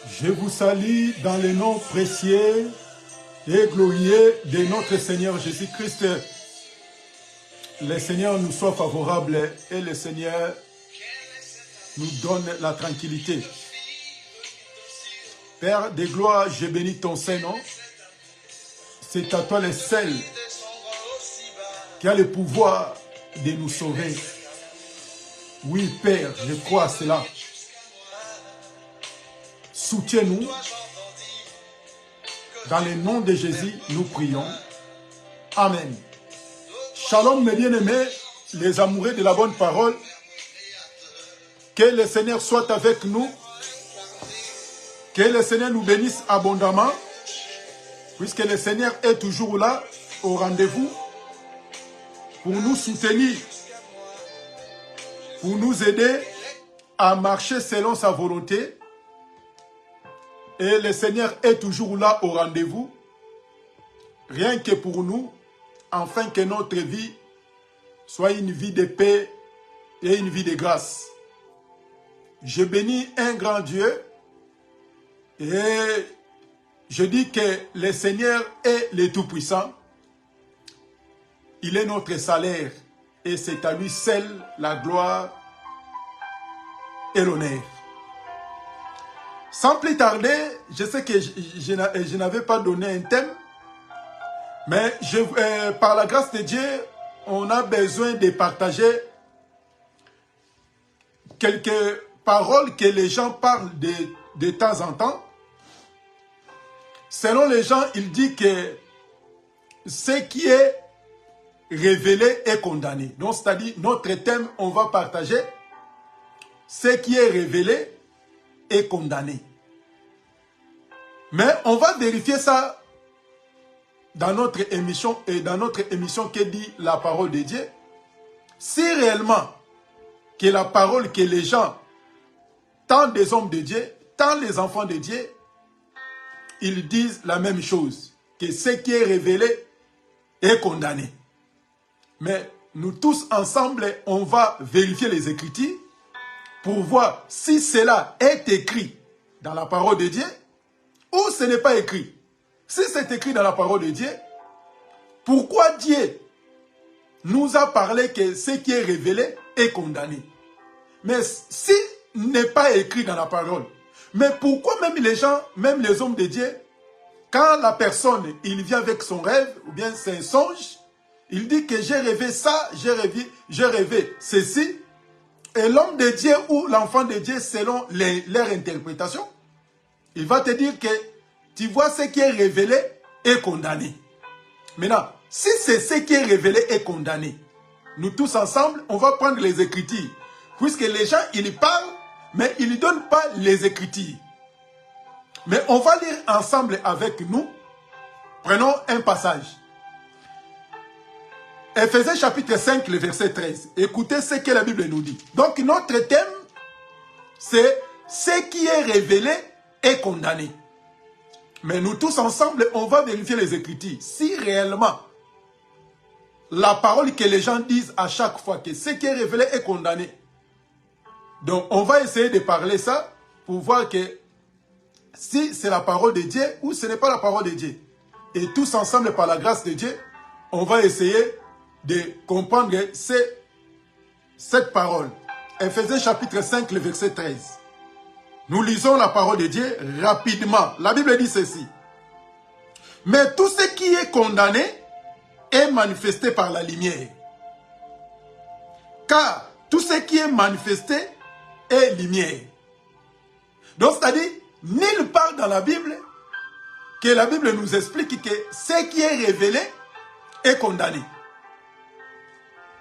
Je vous salue dans le nom précieux et glorieux de notre Seigneur Jésus-Christ. Le Seigneur nous soit favorable et le Seigneur nous donne la tranquillité. Père de gloire, je bénis ton Saint-Nom. C'est à toi le seul qui a le pouvoir de nous sauver. Oui, Père, je crois à cela. Soutiens-nous. Dans le nom de Jésus, nous prions. Amen. Shalom, mes bien-aimés, les amoureux de la bonne parole. Que le Seigneur soit avec nous. Que le Seigneur nous bénisse abondamment. Puisque le Seigneur est toujours là, au rendez-vous, pour nous soutenir, pour nous aider à marcher selon sa volonté. Et le Seigneur est toujours là au rendez-vous, rien que pour nous, afin que notre vie soit une vie de paix et une vie de grâce. Je bénis un grand Dieu et je dis que le Seigneur est le Tout-Puissant. Il est notre salaire et c'est à lui seul la gloire et l'honneur. Sans plus tarder, je sais que je n'avais pas donné un thème, mais par la grâce de Dieu, on a besoin de partager quelques paroles que les gens parlent de temps en temps. Selon les gens, il dit que ce qui est révélé est condamné. Donc, c'est-à-dire, notre thème, on va partager ce qui est révélé est condamné. Mais on va vérifier ça dans notre émission et dans notre émission qui dit la parole de Dieu. Si réellement que la parole que les gens, tant des hommes de Dieu, tant les enfants de Dieu, ils disent la même chose, que ce qui est révélé est condamné. Mais nous tous ensemble, on va vérifier les Écritures pour voir si cela est écrit dans la parole de Dieu ou ce n'est pas écrit. Si c'est écrit dans la parole de Dieu, pourquoi Dieu nous a parlé que ce qui est révélé est condamné? Mais si n'est pas écrit dans la parole, mais pourquoi même les gens, même les hommes de Dieu, quand la personne, il vient avec son rêve, ou bien c'est un songe, il dit que j'ai rêvé ça, j'ai rêvé ceci, et l'homme de Dieu ou l'enfant de Dieu, selon leur interprétation, il va te dire que tu vois ce qui est révélé est condamné. Maintenant, si c'est ce qui est révélé est condamné, nous tous ensemble, on va prendre les Écritures. Puisque les gens, ils parlent, mais ils ne donnent pas les Écritures. Mais on va lire ensemble avec nous. Prenons un passage. Éphésiens chapitre 5, le verset 13. Écoutez ce que la Bible nous dit. Donc notre thème, c'est ce qui est révélé est condamné. Mais nous tous ensemble, on va vérifier les Écritures. Si réellement, la parole que les gens disent à chaque fois que ce qui est révélé est condamné. Donc on va essayer de parler ça pour voir que si c'est la parole de Dieu ou ce n'est pas la parole de Dieu. Et tous ensemble, par la grâce de Dieu, on va essayer de comprendre cette parole. Éphésiens chapitre 5, le verset 13. Nous lisons la parole de Dieu rapidement. La Bible dit ceci. Mais tout ce qui est condamné est manifesté par la lumière. Car tout ce qui est manifesté est lumière. Donc, c'est-à-dire, nulle part dans la Bible que la Bible nous explique que ce qui est révélé est condamné.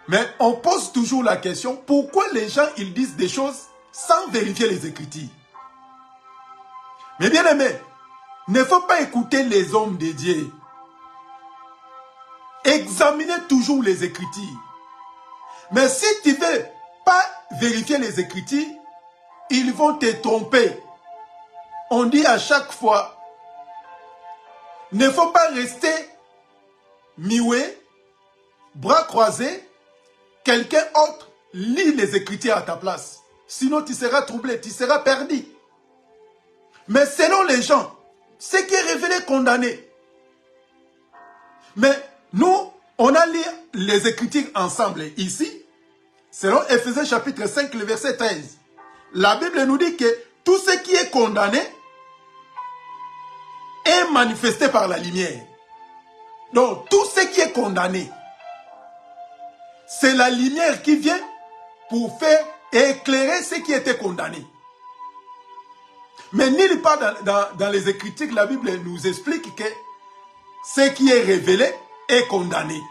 Mais on pose toujours la question, pourquoi les gens ils disent des choses sans vérifier les Écritures? Mais bien aimé, ne faut pas écouter les hommes de Dieu. Examinez toujours les Écritures. Mais si tu ne veux pas vérifier les Écritures, ils vont te tromper. On dit à chaque fois, ne faut pas rester muet, bras croisés, quelqu'un autre lit les Écritures à ta place. Sinon tu seras troublé, tu seras perdu. Mais selon les gens, ce qui est révélé est condamné. Mais nous, on a lu les Écritures ensemble ici. Selon Ephésiens chapitre 5, le verset 13. La Bible nous dit que tout ce qui est condamné est manifesté par la lumière. Donc, tout ce qui est condamné, c'est la lumière qui vient pour faire éclairer ce qui était condamné. Mais nulle part dans les Écritures, la Bible nous explique que ce qui est révélé est condamné.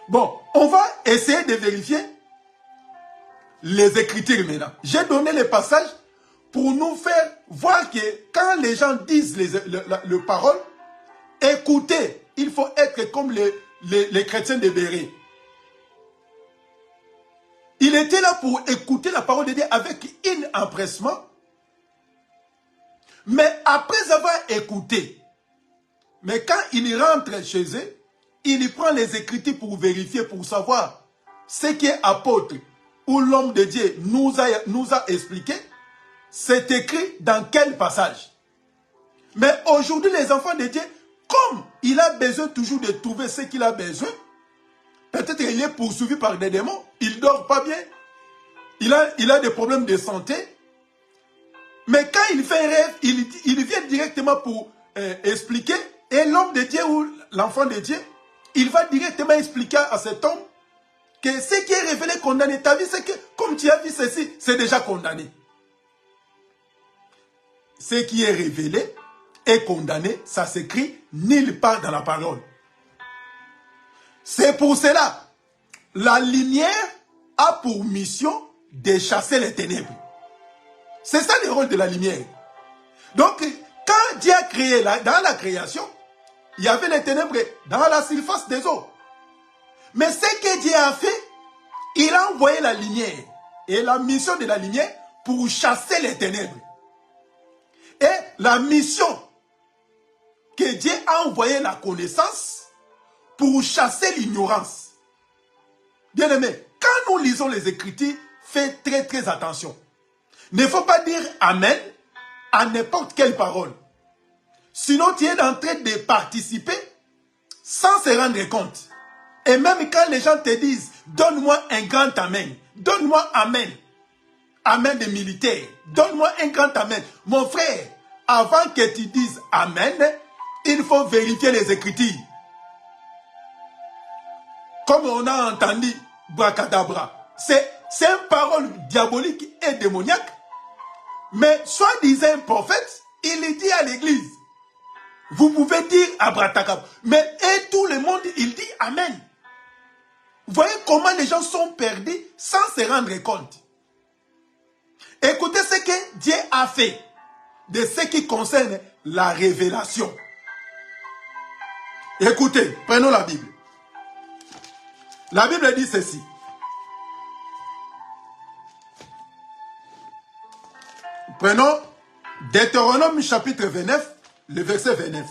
Bon, on va essayer de vérifier les Écritures maintenant. J'ai donné les passages pour nous faire voir que quand les gens disent les paroles, écoutez, il faut être comme les chrétiens de Béret. Il était là pour écouter la parole de Dieu avec un empressement. Mais après avoir écouté, mais quand il rentre chez eux, il prend les Écritures pour vérifier, pour savoir ce qui est apôtre ou l'homme de Dieu nous a expliqué, c'est écrit dans quel passage. Mais aujourd'hui, les enfants de Dieu, comme il a besoin toujours de trouver ce qu'il a besoin, peut-être qu'il est poursuivi par des démons, il ne dort pas bien, il a des problèmes de santé, mais quand il fait un rêve, il vient directement pour expliquer, et l'homme de Dieu ou l'enfant de Dieu, il va directement expliquer à cet homme que ce qui est révélé condamné. Ta vie, c'est que comme tu as vu ceci, c'est déjà condamné. Ce qui est révélé est condamné, ça s'écrit nulle part dans la parole. C'est pour cela, la lumière a pour mission de chasser les ténèbres. C'est ça le rôle de la lumière. Donc, quand Dieu a créé, dans la création, il y avait les ténèbres dans la surface des eaux. Mais ce que Dieu a fait, il a envoyé la lumière. Et la mission de la lumière pour chasser les ténèbres. Et la mission que Dieu a envoyé la connaissance pour chasser l'ignorance. Bien aimé, quand nous lisons les Écritures, faites très très attention. Il ne faut pas dire Amen à n'importe quelle parole. Sinon, tu es en train de participer sans se rendre compte. Et même quand les gens te disent, donne-moi un grand Amen, donne-moi Amen, Amen des militaires, donne-moi un grand Amen. Mon frère, avant que tu dises Amen, il faut vérifier les Écritures. Comme on a entendu, bracadabra, c'est une parole diabolique et démoniaque. Mais soi-disant prophète, il dit à l'église, vous pouvez dire abracadabra, mais et tout le monde, il dit Amen. Vous voyez comment les gens sont perdus sans se rendre compte. Écoutez ce que Dieu a fait de ce qui concerne la révélation. Écoutez, prenons la Bible. La Bible dit ceci. Prenons Deutéronome chapitre 29, le verset 29.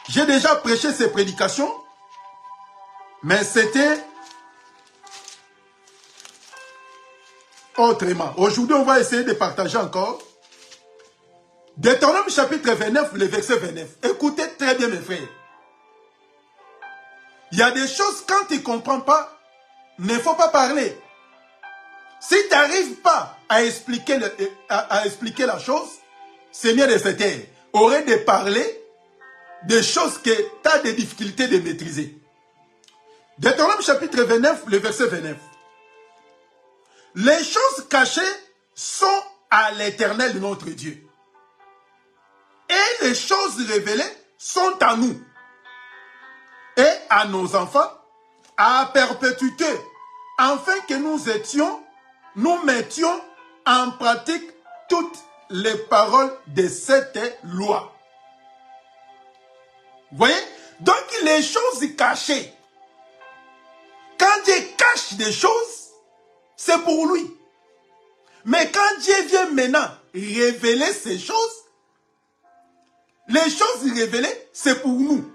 J'ai déjà prêché ces prédications, mais c'était autrement. Aujourd'hui, on va essayer de partager encore. Deutéronome chapitre 29, le verset 29. Écoutez très bien mes frères. Il y a des choses, quand tu ne comprends pas, il ne faut pas parler. Si tu n'arrives pas à expliquer la chose, Seigneur de cette terre aurait de parler des choses que tu as des difficultés de maîtriser. Deutéronome chapitre 29, le verset 29. Les choses cachées sont à l'Éternel notre Dieu. Et les choses révélées sont à nous et à nos enfants à perpétuité, afin que nous mettions en pratique toutes les paroles de cette loi. Vous voyez? Donc les choses cachées, quand Dieu cache des choses, c'est pour lui. Mais quand Dieu vient maintenant révéler ces choses, les choses révélées, c'est pour nous.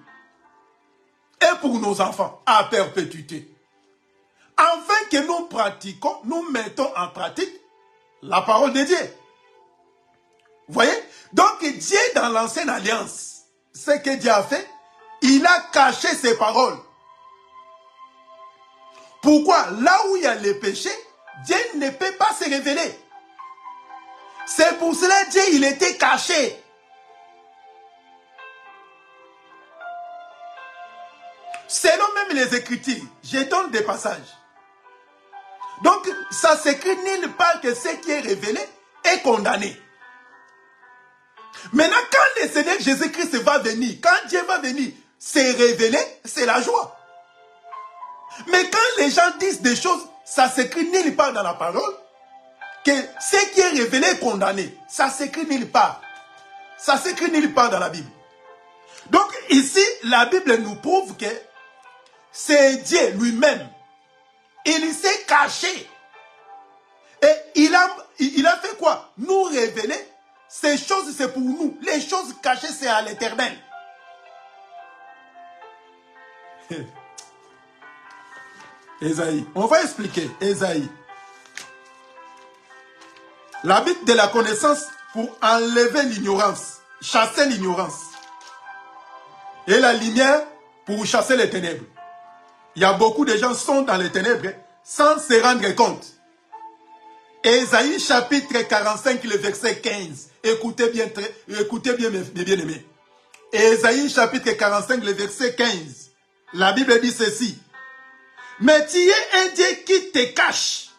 Et pour nos enfants, à perpétuité. Afin que nous pratiquons, nous mettons en pratique la parole de Dieu. Vous voyez? Donc Dieu dans l'ancienne alliance, ce que Dieu a fait, il a caché ses paroles. Pourquoi? Là où il y a le péché, Dieu ne peut pas se révéler. C'est pour cela que Dieu, il était caché. Selon même les Écritures, je donne des passages. Donc, ça s'écrit nulle part que ce qui est révélé est condamné. Maintenant, quand le Seigneur Jésus-Christ va venir, quand Dieu va venir se révéler, c'est la joie. Mais quand les gens disent des choses, ça s'écrit nulle part dans la parole, que ce qui est révélé est condamné. Ça s'écrit nulle part. Ça s'écrit nulle part dans la Bible. Donc ici, la Bible nous prouve que c'est Dieu lui-même. Il s'est caché. Et il a fait quoi? Nous révéler. Ces choses, c'est pour nous. Les choses cachées, c'est à l'Éternel. Ésaïe. On va expliquer. Ésaïe. La Bible de la connaissance pour enlever l'ignorance. Chasser l'ignorance. Et la lumière pour chasser les ténèbres. Il y a beaucoup de gens qui sont dans les ténèbres sans se rendre compte. Ésaïe chapitre 45, le verset 15. Écoutez bien mes bien-aimés. Ésaïe chapitre 45, le verset 15. La Bible dit ceci. Mais tu es un Dieu qui te cache.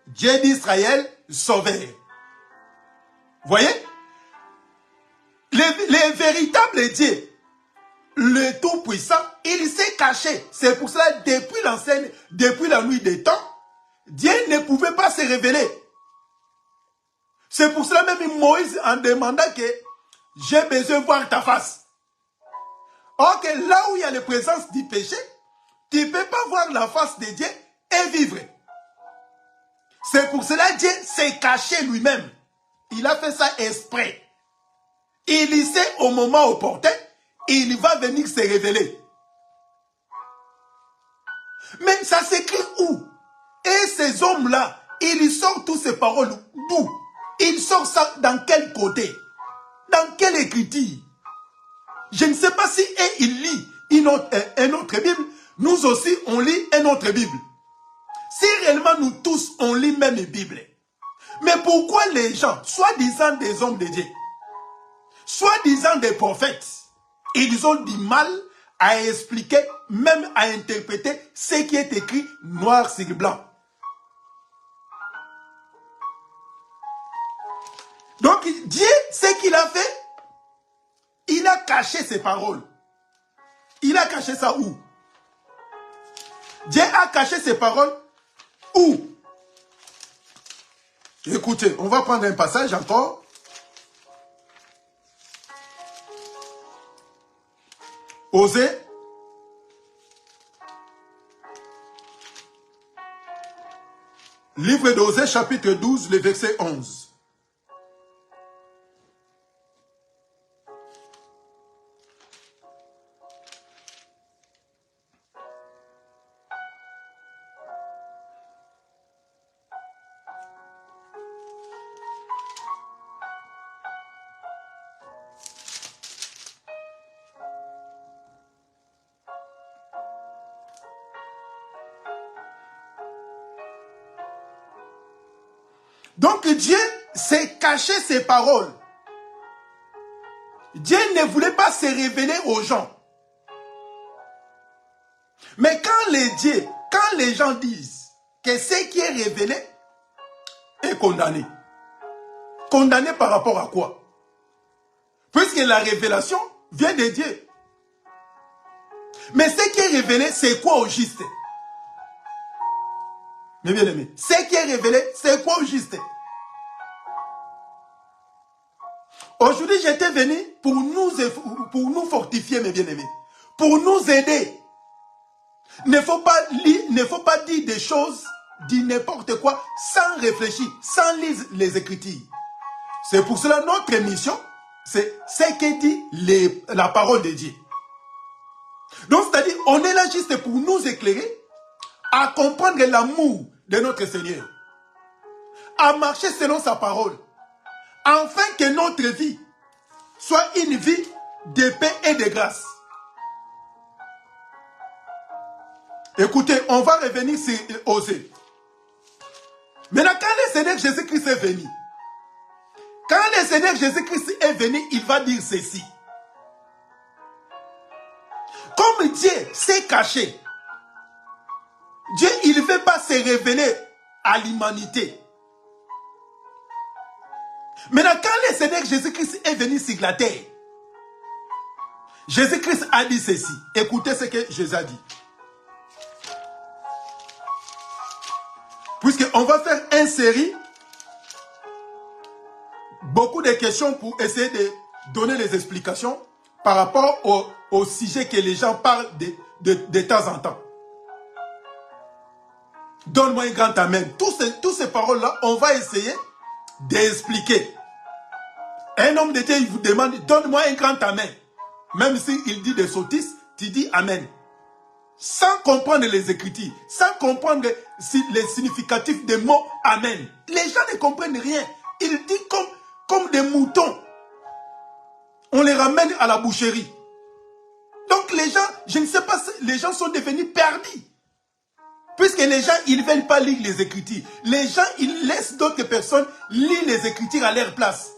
Dieu d'Israël, sauveur. Voyez? Le véritable Dieu, le Tout-Puissant, il s'est caché. C'est pour cela, depuis la nuit des temps, Dieu ne pouvait pas se révéler. C'est pour cela même Moïse en demandant que j'ai besoin de voir ta face. Or que là où il y a la présence du péché, tu ne peux pas voir la face de Dieu et vivre. C'est pour cela que Dieu s'est caché lui-même. Il a fait ça exprès. Il sait au moment opportun, il va venir se révéler. Mais ça s'écrit où? Et ces hommes-là, ils sortent toutes ces paroles d'où? Ils sortent ça dans quel côté? Dans quelle écriture? Je ne sais pas si il lit une autre Bible. Nous aussi, on lit une autre Bible. Si réellement nous tous, on lit même une Bible. Mais pourquoi les gens, soi-disant des hommes de Dieu, soi-disant des prophètes, ils ont du mal à expliquer, même à interpréter ce qui est écrit noir sur blanc? Donc Dieu, ce qu'il a fait, il a caché ses paroles. Il a caché ça où? Dieu a caché ses paroles où? Écoutez, on va prendre un passage encore. Osée. Livre d'Osée, chapitre 12, le verset 11. Donc Dieu s'est caché ses paroles. Dieu ne voulait pas se révéler aux gens. Mais quand les gens disent que ce qui est révélé est condamné. Condamné par rapport à quoi? Puisque la révélation vient de Dieu. Mais ce qui est révélé, c'est quoi au juste? Mes bien-aimés, ce qui est révélé, c'est quoi au juste? Aujourd'hui, j'étais venu pour nous fortifier, mes bien-aimés. Pour nous aider. Il ne faut pas dire des choses, dire n'importe quoi, sans réfléchir, sans lire les Écritures. C'est pour cela notre mission, c'est ce que dit la parole de Dieu. Donc, c'est-à-dire, on est là juste pour nous éclairer, à comprendre l'amour de notre Seigneur, à marcher selon sa parole, afin que notre vie soit une vie de paix et de grâce. Écoutez, on va revenir sur Osée. Maintenant, quand le Seigneur Jésus-Christ est venu, quand le Seigneur Jésus-Christ est venu, il va dire ceci. Comme Dieu s'est caché, Dieu, il ne veut pas se révéler à l'humanité. Maintenant, quand le Seigneur Jésus-Christ est venu sur la terre, Jésus-Christ a dit ceci. Écoutez ce que Jésus a dit. Puisqu'on va faire une série, beaucoup de questions pour essayer de donner les explications par rapport au sujet que les gens parlent de temps en temps. Donne-moi un grand amen. Toutes ces paroles-là, on va essayer d'expliquer. Un homme de Dieu, il vous demande, donne-moi un grand amen. Même s'il dit des sottises, tu dis amen. Sans comprendre les Écritures, sans comprendre les significatifs des mots amen. Les gens ne comprennent rien. Ils disent comme des moutons. On les ramène à la boucherie. Donc les gens, je ne sais pas, les gens sont devenus perdus. Puisque les gens, ils ne veulent pas lire les Écritures. Les gens, ils laissent d'autres personnes lire les Écritures à leur place.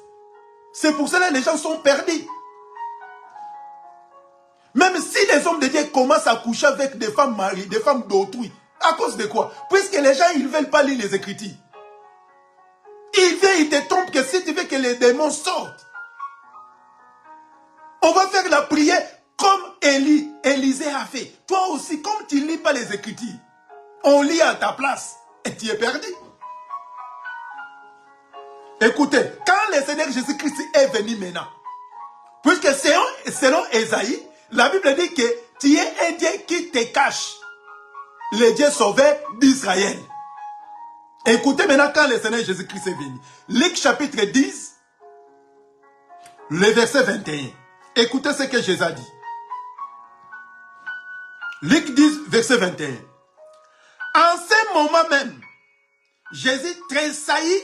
C'est pour cela que les gens sont perdus. Même si les hommes de Dieu commencent à coucher avec des femmes mariées, des femmes d'autrui, à cause de quoi? Puisque les gens, ils ne veulent pas lire les Écritures. Ils te trompent que si tu veux que les démons sortent, on va faire la prière comme Élisée a fait. Toi aussi, comme tu ne lis pas les Écritures, on lit à ta place et tu es perdu. Écoutez, quand le Seigneur Jésus-Christ est venu maintenant, puisque selon Ésaïe, la Bible dit que tu es un Dieu qui te cache, le Dieu sauveur d'Israël. Écoutez maintenant quand le Seigneur Jésus-Christ est venu. Luc chapitre 10, le verset 21. Écoutez ce que Jésus a dit. Luc 10, verset 21. En ce moment même, Jésus tressaillit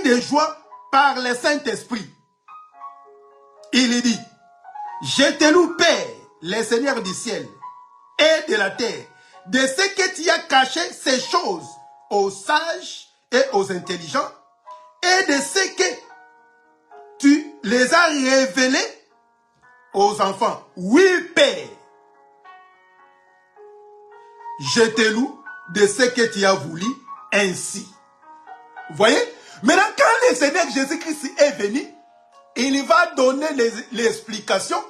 de joie par le Saint-Esprit. Il dit, je te loue, Père, le Seigneur du ciel et de la terre, de ce que tu as caché ces choses aux sages et aux intelligents, et de ce que tu les as révélés aux enfants. Oui, Père, je te loue de ce que tu as voulu ainsi. Vous voyez? Maintenant, quand le Seigneur Jésus-Christ est venu, il va donner l'explication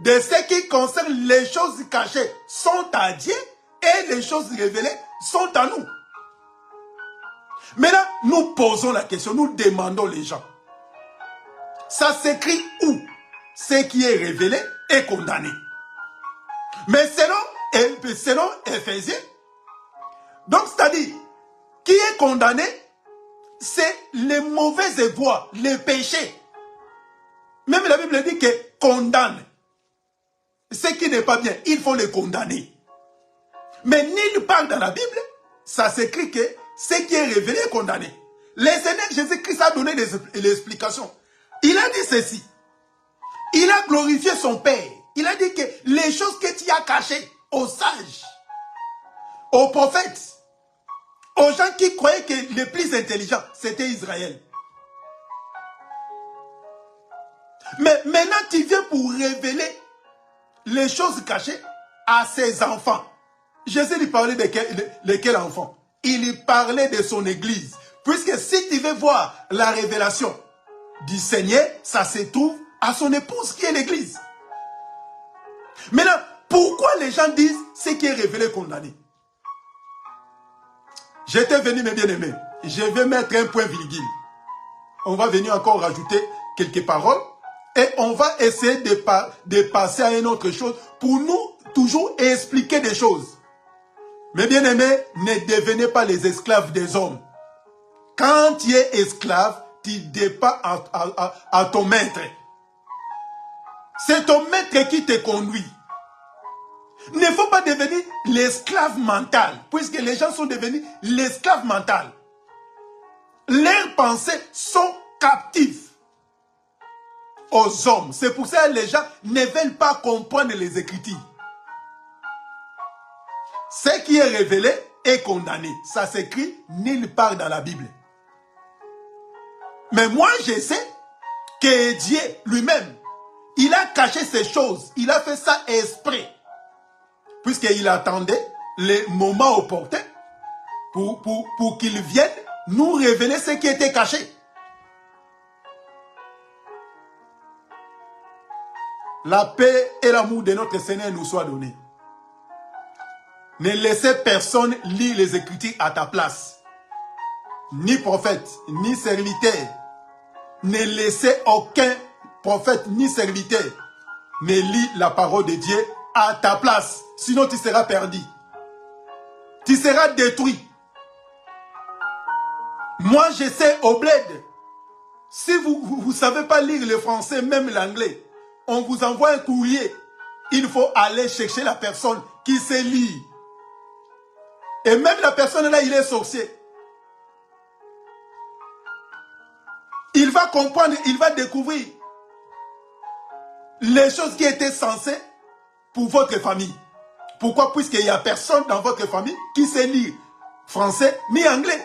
de ce qui concerne les choses cachées sont à Dieu et les choses révélées sont à nous. Maintenant, nous posons la question, nous demandons les gens. Ça s'écrit où? Ce qui est révélé est condamné. Mais selon Éphésiens, donc c'est-à-dire, qui est condamné, c'est les mauvaises voies, les péchés. Même la Bible dit que condamne. Ce qui n'est pas bien, il faut les condamner. Mais nulle part dans la Bible, ça s'écrit que ce qui est révélé est condamné. Le Seigneur Jésus-Christ a donné l'explication. Il a dit ceci. Il a glorifié son Père. Il a dit que les choses que tu as cachées aux sages, aux prophètes, aux gens qui croyaient que les plus intelligents, c'était Israël. Mais maintenant, tu viens pour révéler les choses cachées à ses enfants. Jésus lui parlait de quel enfant? Il lui parlait de son église. Puisque si tu veux voir la révélation du Seigneur, ça se trouve à son épouse qui est l'église. Maintenant, pourquoi les gens disent ce qui est révélé condamné? J'étais venu, mes bien-aimés. Je vais mettre un point virgule. On va venir encore rajouter quelques paroles. Et on va essayer de passer à une autre chose pour nous toujours expliquer des choses. Mes bien-aimés, ne devenez pas les esclaves des hommes. Quand tu es esclave, tu dépends à ton maître. C'est ton maître qui te conduit. Il ne faut pas devenir l'esclave mental, puisque les gens sont devenus l'esclave mental. Leurs pensées sont captives aux hommes. C'est pour ça que les gens ne veulent pas comprendre les Écritures. Ce qui est révélé est condamné. Ça s'écrit nulle part dans la Bible. Mais moi, je sais que Dieu lui-même, il a caché ces choses. Il a fait ça exprès. Puisqu'il attendait le moment opportun pour qu'il vienne nous révéler ce qui était caché. La paix et l'amour de notre Seigneur nous soient donnés. Ne laissez personne lire les Écritures à ta place. Ni prophète, ni serviteur. Ne laissez aucun prophète, ni serviteur ne lit la parole de Dieu à ta place. Sinon, tu seras perdu. Tu seras détruit. Moi, je sais au bled. Si vous ne savez pas lire le français, même l'anglais, on vous envoie un courrier. Il faut aller chercher la personne qui sait lire. Et même la personne là, il est sorcier. Il va comprendre, il va découvrir les choses qui étaient censées pour votre famille. Pourquoi? Puisqu'il n'y a personne dans votre famille qui sait lire français ni anglais.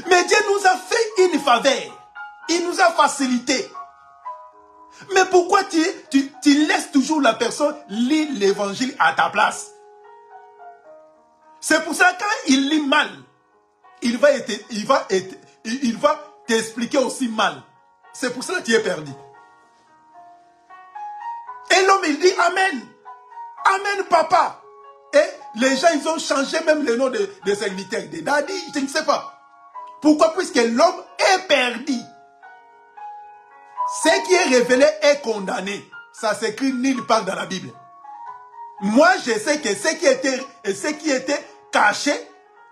Mais Dieu nous a fait une faveur. Il nous a facilité. Mais pourquoi tu laisses toujours la personne lire l'évangile à ta place? C'est pour ça que quand il lit mal, il va t'expliquer aussi mal. C'est pour ça que tu es perdu. Et l'homme, il dit Amen. Amen, papa. Et les gens, ils ont changé même le nom de serviteurs, de daddy, je ne sais pas. Pourquoi? Puisque l'homme est perdu. Ce qui est révélé est condamné. Ça s'écrit nulle part dans la Bible. Moi, je sais que ce qui était caché,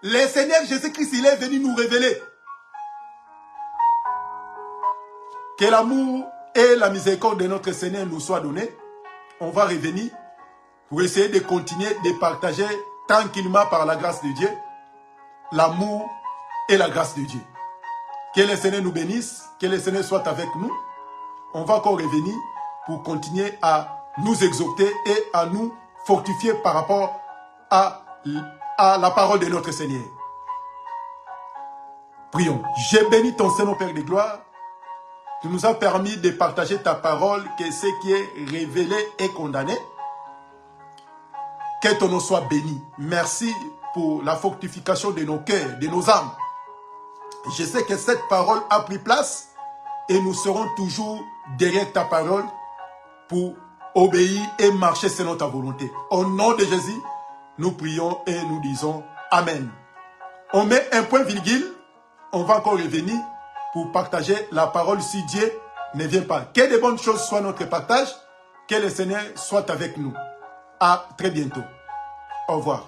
le Seigneur Jésus-Christ, il est venu nous révéler. Que l'amour et la miséricorde de notre Seigneur nous soient donnés. On va revenir pour essayer de continuer de partager tranquillement par la grâce de Dieu l'amour et la grâce de Dieu. Que le Seigneur nous bénisse, que le Seigneur soit avec nous. On va encore revenir pour continuer à nous exhorter et à nous fortifier par rapport à la parole de notre Seigneur. Prions. J'ai béni ton Seigneur Père de gloire. Tu nous as permis de partager ta parole, que ce qui est révélé est condamné. Que ton nom soit béni. Merci pour la fortification de nos cœurs, de nos âmes. Je sais que cette parole a pris place et nous serons toujours derrière ta parole pour obéir et marcher selon ta volonté. Au nom de Jésus, nous prions et nous disons Amen. On met un point virgule, on va encore revenir pour partager la parole si Dieu ne vient pas. Que de bonnes choses soient notre partage, que le Seigneur soit avec nous. À très bientôt. Au revoir.